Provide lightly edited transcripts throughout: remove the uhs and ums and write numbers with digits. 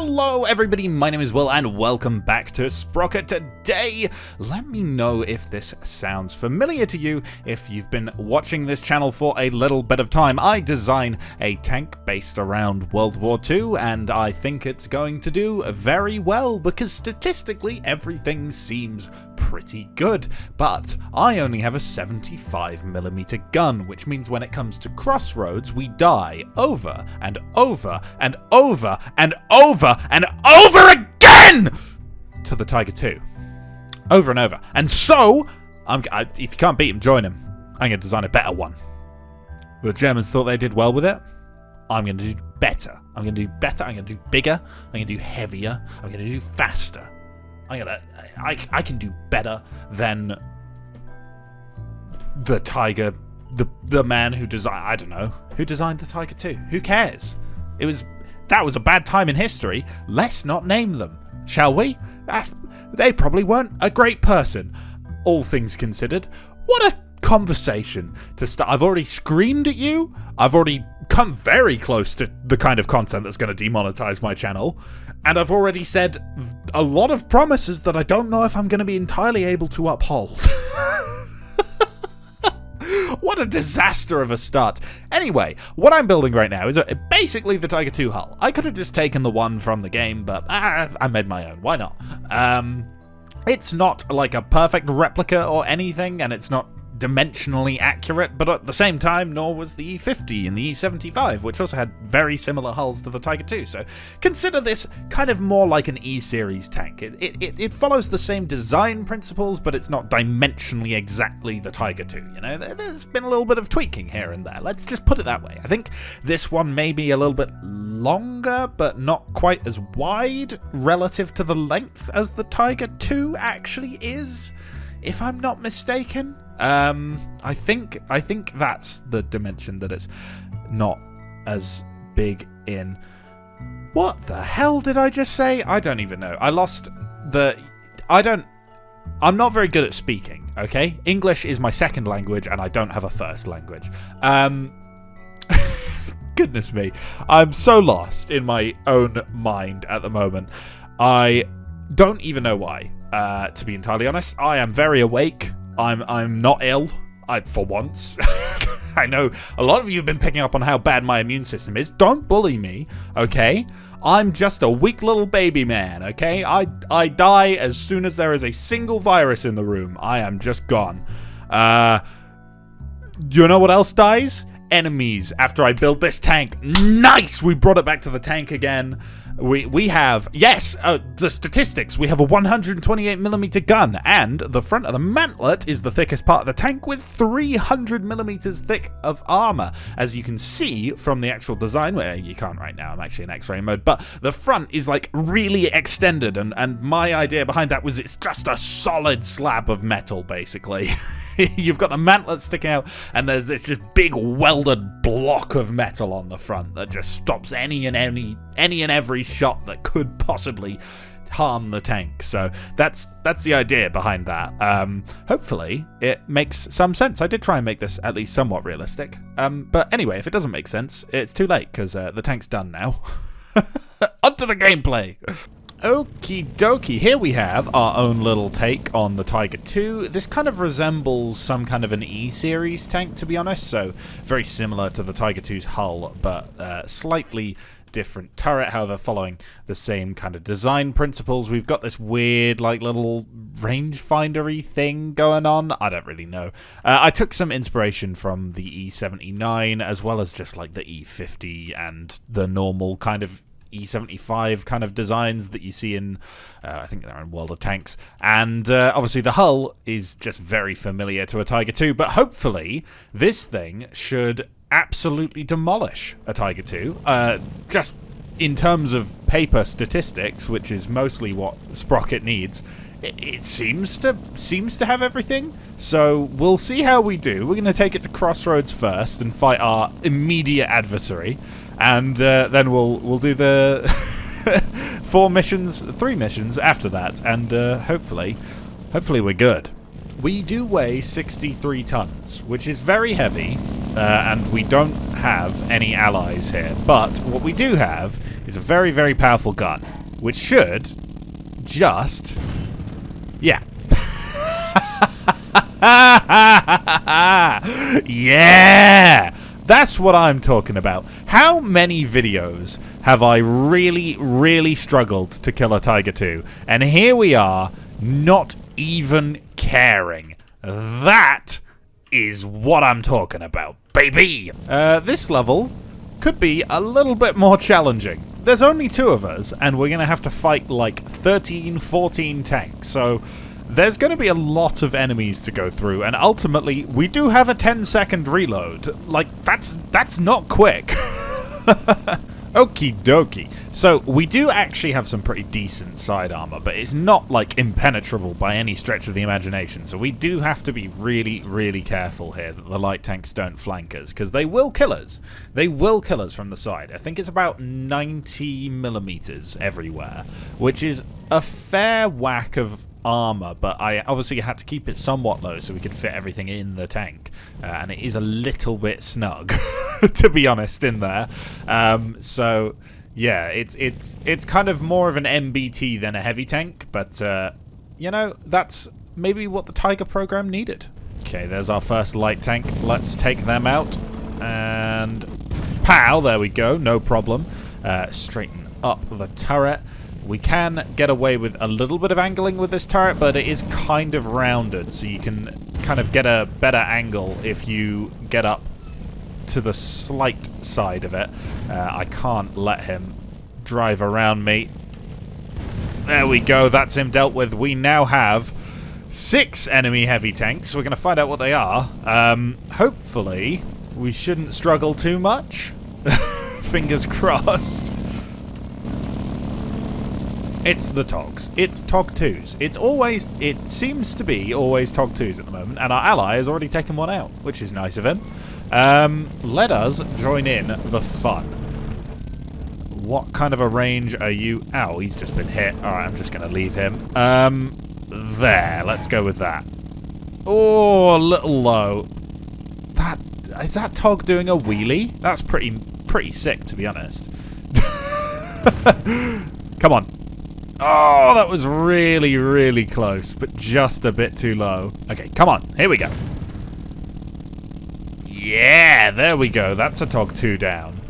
Hello everybody, my name is Will and welcome back to Sprocket. Today, let me know if this sounds familiar to you if you've been watching this channel for a little bit of time. I design a tank based around World War II and I think it's going to do very well because statistically everything seems pretty good, but I only have a 75mm gun, which means when it comes to crossroads we die over and over and over and over and over again to the Tiger II. Over and over. And so, if you can't beat him, join him. I'm going to design a better one. The Germans thought they did well with it. I'm going to do better. I'm going to do better. I'm going to do bigger. I'm going to do heavier. I'm going to do faster. I can do better than the Tiger, the man who designed, I don't know, who designed the Tiger II. Who cares? That was a bad time in history. Let's not name them, shall we? They probably weren't a great person, all things considered. What a conversation to start. I've already screamed at you. I've already come very close to the kind of content that's going to demonetize my channel. And I've already said a lot of promises that I don't know if I'm going to be entirely able to uphold. What a disaster of a start. Anyway, what I'm building right now is basically the Tiger II hull. I could have just taken the one from the game, but I made my own. Why not? It's not like a perfect replica or anything, and it's not dimensionally accurate, but at the same time, nor was the E50 and the E75, which also had very similar hulls to the Tiger II. So consider this kind of more like an E-series tank. It follows the same design principles, but it's not dimensionally exactly the Tiger II. You know, there's been a little bit of tweaking here and there. Let's just put it that way. I think this one may be a little bit longer, but not quite as wide relative to the length as the Tiger II actually is, if I'm not mistaken. I think that's the dimension that it's not as big in. What the hell did I just say? I don't even know. I'm not very good at speaking, okay? English is my second language and I don't have a first language. Goodness me. I'm so lost in my own mind at the moment. I don't even know why, to be entirely honest. I am very awake. I'm not ill, for once. I know a lot of you have been picking up on how bad my immune system is. Don't bully me, okay? I'm just a weak little baby man, okay? I die as soon as there is a single virus in the room. I am just gone. You know what else dies? Enemies after I build this tank. Nice! We brought it back to the tank again. We have, yes, the statistics. We have a 128mm gun, and the front of the mantlet is the thickest part of the tank with 300mm thick of armor. As you can see from the actual design, where you can't right now, I'm actually in X-ray mode, but the front is like really extended, and my idea behind that was it's just a solid slab of metal, basically. You've got the mantlet sticking out, and there's this just big welded block of metal on the front that just stops any and every shot that could possibly harm the tank. So that's the idea behind that. Hopefully it makes some sense. I did try and make this at least somewhat realistic. But anyway, if it doesn't make sense, it's too late because the tank's done now. Onto the gameplay. Okie dokie, here we have our own little take on the Tiger II. This kind of resembles some kind of an E-series tank, to be honest, so very similar to the Tiger II's hull, but slightly different turret, however, following the same kind of design principles. We've got this weird, like, little rangefinder-y thing going on. I don't really know. I took some inspiration from the E79, as well as just, like, the E50 and the normal kind of E75 kind of designs that you see in, I think they're in World of Tanks. And obviously the hull is just very familiar to a Tiger II, but hopefully this thing should absolutely demolish a Tiger II. Just in terms of paper statistics, which is mostly what Sprocket needs, it seems to have everything. So we'll see how we do. We're going to take it to Crossroads first and fight our immediate adversary. And then we'll do the 3 missions after that, and hopefully we're good. We do weigh 63 tons, which is very heavy, and we don't have any allies here. But what we do have is a very, very powerful gun. which should just... yeah. Yeah! That's what I'm talking about. How many videos have I really, really struggled to kill a Tiger 2? And here we are, not even caring. That is what I'm talking about, baby! This level could be a little bit more challenging. There's only 2 of us, and we're going to have to fight like 13, 14 tanks, so... there's going to be a lot of enemies to go through, and ultimately, we do have a 10-second reload. Like, that's not quick. Okie dokie. So, we do actually have some pretty decent side armor, but it's not, like, impenetrable by any stretch of the imagination. So we do have to be really, really careful here that the light tanks don't flank us, because they will kill us. They will kill us from the side. I think it's about 90 millimeters everywhere, which is a fair whack of armor, but I obviously had to keep it somewhat low so we could fit everything in the tank, and it is a little bit snug to be honest in there. So yeah, it's kind of more of an MBT than a heavy tank, but you know, that's maybe what the Tiger program needed. Okay, there's our first light tank. Let's take them out, and pow, there we go, no problem. Straighten up the turret. We can get away with a little bit of angling with this turret, but it is kind of rounded, so you can kind of get a better angle if you get up to the slight side of it. I can't let him drive around me. There we go, that's him dealt with. We now have 6 enemy heavy tanks. We're going to find out what they are. Hopefully, we shouldn't struggle too much. Fingers crossed. It's the Togs. It's Tog 2s. It seems to be always Tog 2s at the moment, and our ally has already taken one out, which is nice of him. Let us join in the fun. What kind of a range are you? Ow, he's just been hit. Alright, I'm just going to leave him. There, let's go with that. Oh, a little low. Is that Tog doing a wheelie? That's pretty sick, to be honest. Come on. Oh, that was really, really close, but just a bit too low. Okay, come on. Here we go. Yeah, there we go. That's a Tog 2 down.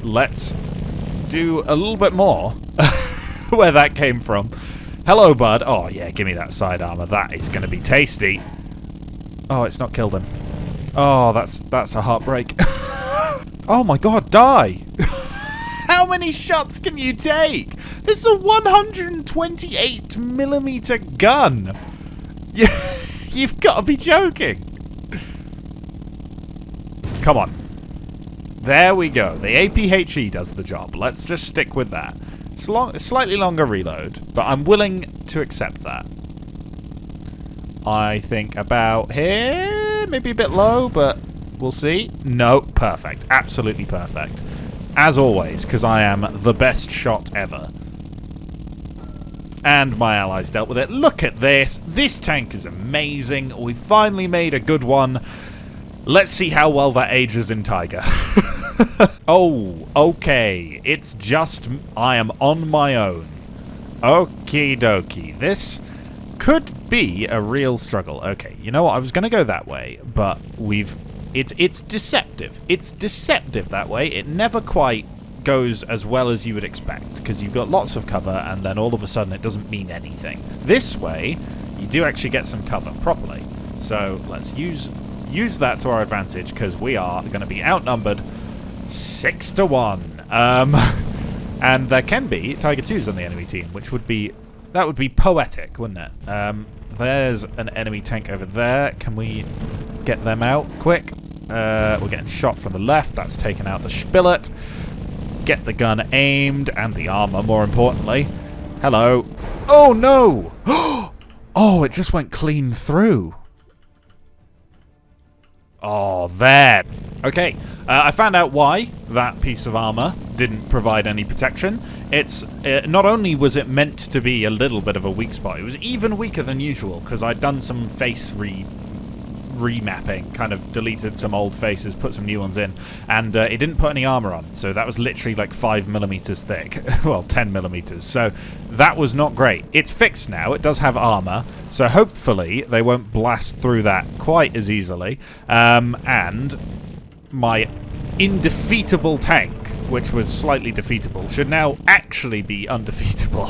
Let's do a little bit more where that came from. Hello, bud. Oh, yeah, give me that side armor. That is going to be tasty. Oh, it's not killed him. Oh, that's a heartbreak. Oh, my God, die. How many shots can you take? This is a 128mm gun. You've got to be joking. Come on. There we go. The APHE does the job. Let's just stick with that. It's slightly longer reload, but I'm willing to accept that. I think about here, maybe a bit low, but we'll see. No, perfect. Absolutely perfect. As always, because I am the best shot ever. And my allies dealt with it. Look at this. This tank is amazing. We finally made a good one. Let's see how well that ages in Tiger. Oh, okay. It's just I am on my own. Okie dokie. This could be a real struggle. Okay, you know what? I was going to go that way, but it's deceptive. It's deceptive that way. It never quite goes as well as you would expect, because you've got lots of cover, and then all of a sudden it doesn't mean anything. This way, you do actually get some cover properly. So let's use that to our advantage, because we are going to be outnumbered 6-1. And there can be Tiger 2s on the enemy team, which would be poetic, wouldn't it? There's an enemy tank over there. Can we get them out quick? We're getting shot from the left. That's taken out the Spillet. Get the gun aimed, and the armor, more importantly. Hello. Oh, no! Oh, it just went clean through. Oh, there. Okay, I found out why that piece of armor didn't provide any protection. It's not only was it meant to be a little bit of a weak spot, it was even weaker than usual, because I'd done some face remapping, kind of deleted some old faces, put some new ones in, and it didn't put any armor on, so that was literally like 5mm thick. Well, 10mm, so that was not great. It's fixed now, it does have armor, so hopefully they won't blast through that quite as easily, and my indefeatable tank, which was slightly defeatable, should now actually be undefeatable.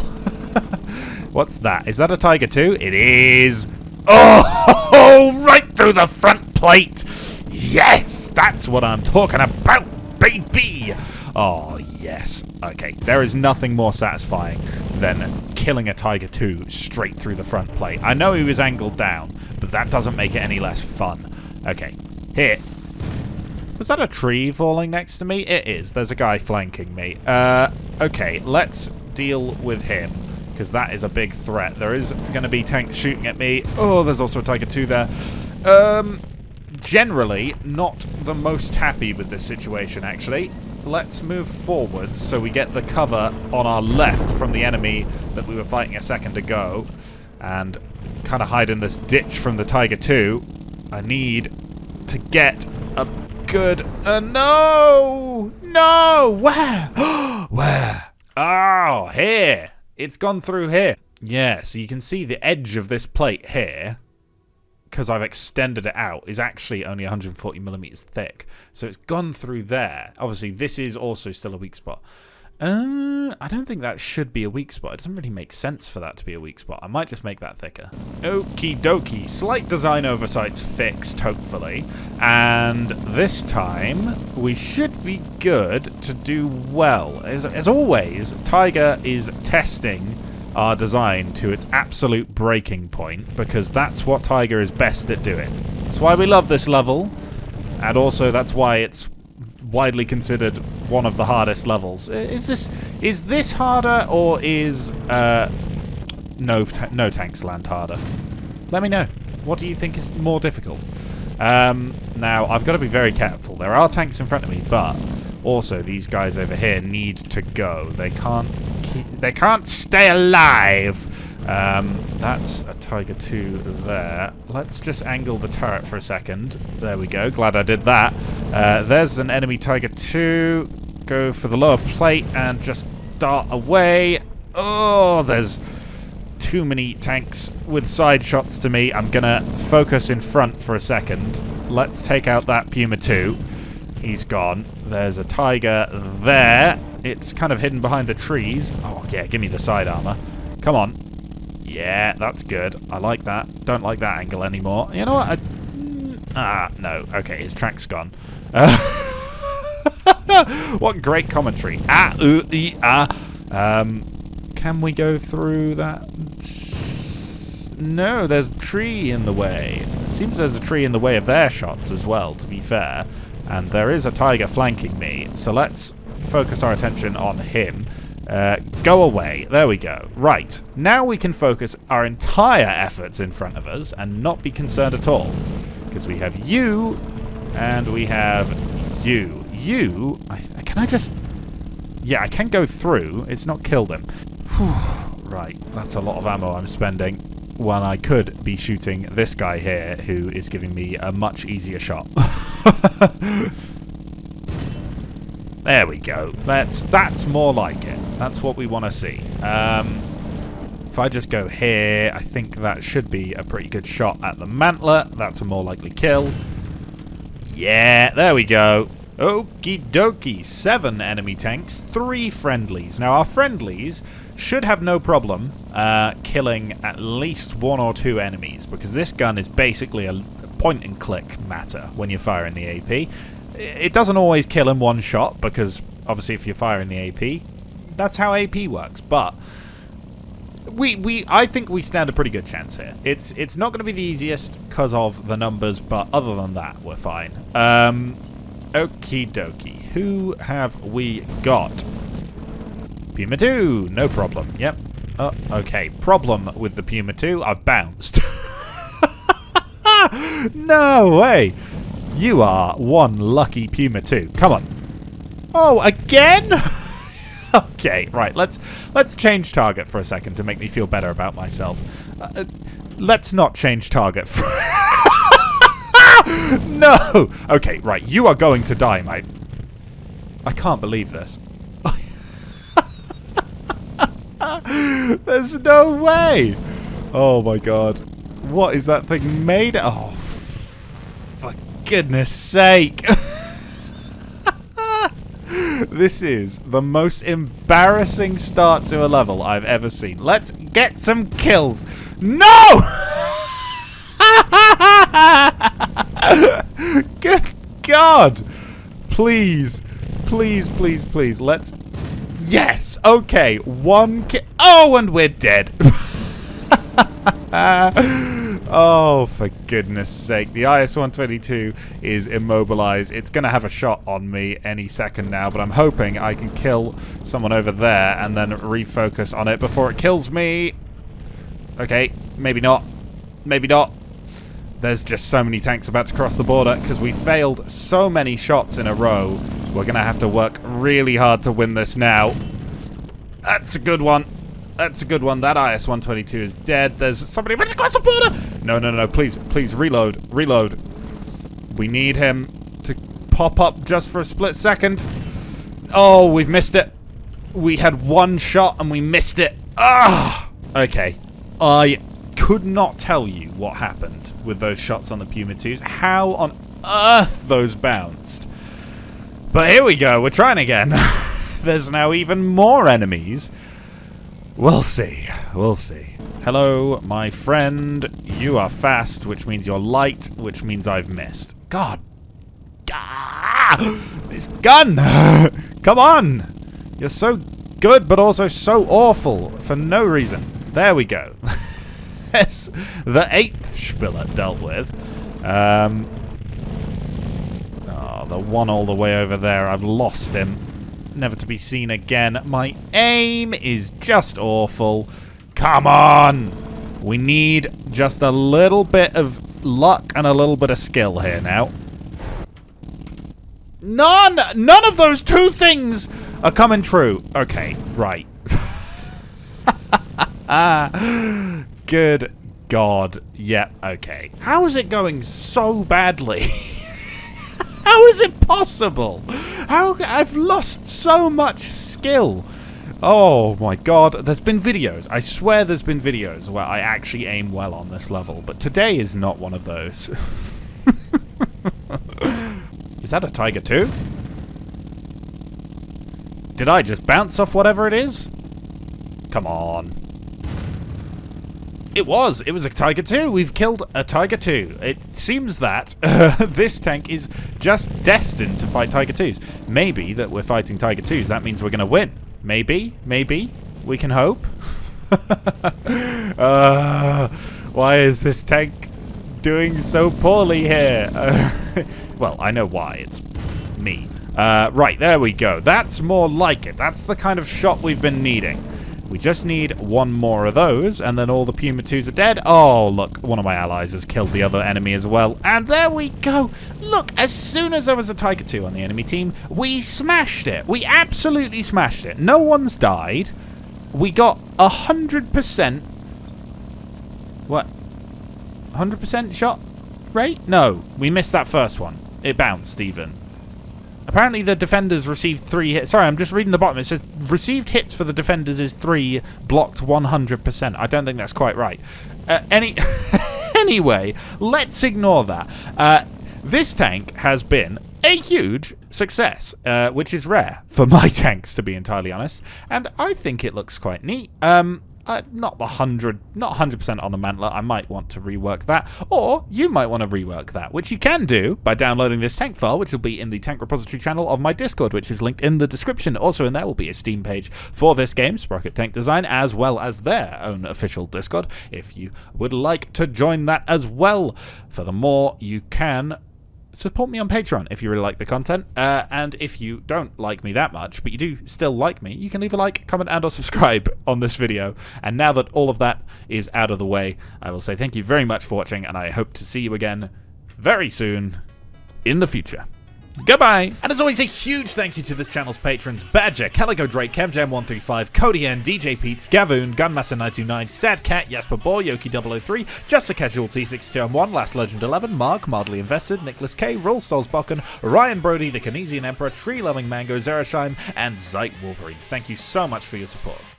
What's that? Is that a Tiger 2? It is. Oh, right through the front plate. Yes, that's what I'm talking about, baby. Oh, yes. Okay, there is nothing more satisfying than killing a Tiger 2 straight through the front plate. I know he was angled down, but that doesn't make it any less fun. Okay, here. Was that a tree falling next to me? It is. There's a guy flanking me. Okay, let's deal with him, because that is a big threat. There is going to be tanks shooting at me. Oh, there's also a Tiger 2 there. Generally, not the most happy with this situation, actually. Let's move forwards so we get the cover on our left from the enemy that we were fighting a second ago. And kind of hide in this ditch from the Tiger 2. I need to get a good... no! No! Where? Where? Oh, here. It's gone through here. Yeah, so you can see the edge of this plate here, because I've extended it out, is actually only 140mm thick. So it's gone through there. Obviously, this is also still a weak spot. I don't think that should be a weak spot. It doesn't really make sense for that to be a weak spot. I might just make that thicker. Okie dokie. Slight design oversights fixed, hopefully. And this time, we should be good to do well. As always, Tiger is testing our design to its absolute breaking point, because that's what Tiger is best at doing. That's why we love this level, and also that's why it's widely considered one of the hardest levels. Is this harder, or is no tanks land harder? Let me know. What do you think is more difficult? Now I've got to be very careful. There are tanks in front of me, but also these guys over here need to go. They can't stay alive. That's a Tiger 2 there. Let's just angle the turret for a second. There we go. Glad I did that. There's an enemy Tiger 2. Go for the lower plate and just dart away. Oh, there's too many tanks with side shots to me. I'm going to focus in front for a second. Let's take out that Puma 2. He's gone. There's a Tiger there. It's kind of hidden behind the trees. Oh, yeah, give me the side armor. Come on. Yeah, that's good. I like that. Don't like that angle anymore. You know what? No. Okay, his track's gone. What great commentary. Can we go through that? No, there's a tree in the way. It seems there's a tree in the way of their shots as well, to be fair. And there is a Tiger flanking me. So let's focus our attention on him. Go away. There we go. Right. Now we can focus our entire efforts in front of us and not be concerned at all. Because we have you, and we have you. You... can I just... Yeah, I can go through. It's not killed him. Whew. Right. That's a lot of ammo I'm spending when I could be shooting this guy here, who is giving me a much easier shot. There we go. That's more like it. That's what we want to see. If I just go here, I think that should be a pretty good shot at the mantler. That's a more likely kill. Yeah, there we go. Okie dokie. 7 enemy tanks, 3 friendlies. Now, our friendlies should have no problem killing at least 1 or 2 enemies, because this gun is basically a point-and-click matter when you're firing the AP. It doesn't always kill in one shot, because obviously if you're firing the AP, that's how AP works. But I think we stand a pretty good chance here. It's not going to be the easiest because of the numbers, but other than that, we're fine. Okie dokie. Who have we got? Puma 2, no problem. Yep. Okay. Problem with the Puma 2, I've bounced. No way. You are one lucky Puma 2. Come on. Oh, again? Okay, right. Let's change target for a second to make me feel better about myself. Let's not change target for No! Okay, right. You are going to die, mate. I can't believe this. There's no way! Oh my god. What is that thing made of? Oh, for goodness sake. This is the most embarrassing start to a level I've ever seen. Let's get some kills. No! Good God. Please. Please, please, please. Let's... Yes. Okay. One kill. Oh, and we're dead. Oh, for goodness sake. The IS-122 is immobilized. It's going to have a shot on me any second now, but I'm hoping I can kill someone over there and then refocus on it before it kills me. Okay, maybe not. Maybe not. There's just so many tanks about to cross the border because we failed so many shots in a row. We're going to have to work really hard to win this now. That's a good one. That's a good one. That IS-122 is dead. There's somebody about to cross the border. No, no, no. Please, please reload. Reload. We need him to pop up just for a split second. Oh, we've missed it. We had one shot and we missed it. Ah! Okay. I could not tell you what happened with those shots on the Puma 2s. How on earth those bounced. But here we go. We're trying again. There's now even more enemies. We'll see. We'll see. Hello, my friend. You are fast, which means you're light, which means I've missed. God. Ah! This gun! Come on! You're so good, but also so awful for no reason. There we go. Yes, the 8th Spiller dealt with. Oh, the one all the way over there. I've lost him. Never to be seen again. My aim is just awful. Come on! We need just a little bit of luck and a little bit of skill here now. None of those two things are coming true. Okay, right. Good God. Yep, okay. How is it going so badly? How is it possible? I've lost so much skill. Oh my god, there's been videos. I swear there's been videos where I actually aim well on this level, but today is not one of those. Is that a Tiger 2? Did I just bounce off whatever it is? Come on. It was a Tiger 2. We've killed a Tiger 2. It seems that this tank is just destined to fight Tiger 2s. Maybe that we're fighting Tiger 2s. That means we're going to win. Maybe. We can hope. Why is this tank doing so poorly here? Well, I know why. It's me. Right, there we go. That's more like it. That's the kind of shot we've been needing. We just need one more of those, and then all the Puma 2s are dead. Oh, look, one of my allies has killed the other enemy as well. And there we go. Look, as soon as there was a Tiger 2 on the enemy team, we smashed it. We absolutely smashed it. No one's died. We got 100%... What? 100% shot rate? No, we missed that first one. It bounced even. Apparently the defenders received 3 hits. Sorry, I'm just reading the bottom. It says received hits for the defenders is 3, blocked 100%. I don't think that's quite right. Anyway, let's ignore that. This tank has been a huge success, which is rare for my tanks, to be entirely honest. And I think it looks quite neat. Not 100% on the mantler. I might want to rework that, or you might want to rework that, which you can do by downloading this tank file, which will be in the tank repository channel of my Discord, which is linked in the description. Also in there will be a Steam page for this game, Sprocket Tank Design, as well as their own official Discord, if you would like to join that as well. Furthermore, you can support me on Patreon if you really like the content, and if you don't like me that much, but you do still like me, you can leave a like, comment, and or subscribe on this video. And now that all of that is out of the way, I will say thank you very much for watching, and I hope to see you again very soon in the future. Goodbye! And as always, a huge thank you to this channel's patrons: Badger, Calico Drake, CamJam135, Cody N, DJ Pete's, Gavoon, Gunmaster929, Sad Cat, Jasper Boy, Yoki003, Just a Casualty 6201, Last Legend 11, Mark, Mildly Invested, Nicholas K, Roll Stolzbocken, Ryan Brody, The Canesian Emperor, Tree Loving Mango, Zerasheim, and Zeit Wolverine. Thank you so much for your support.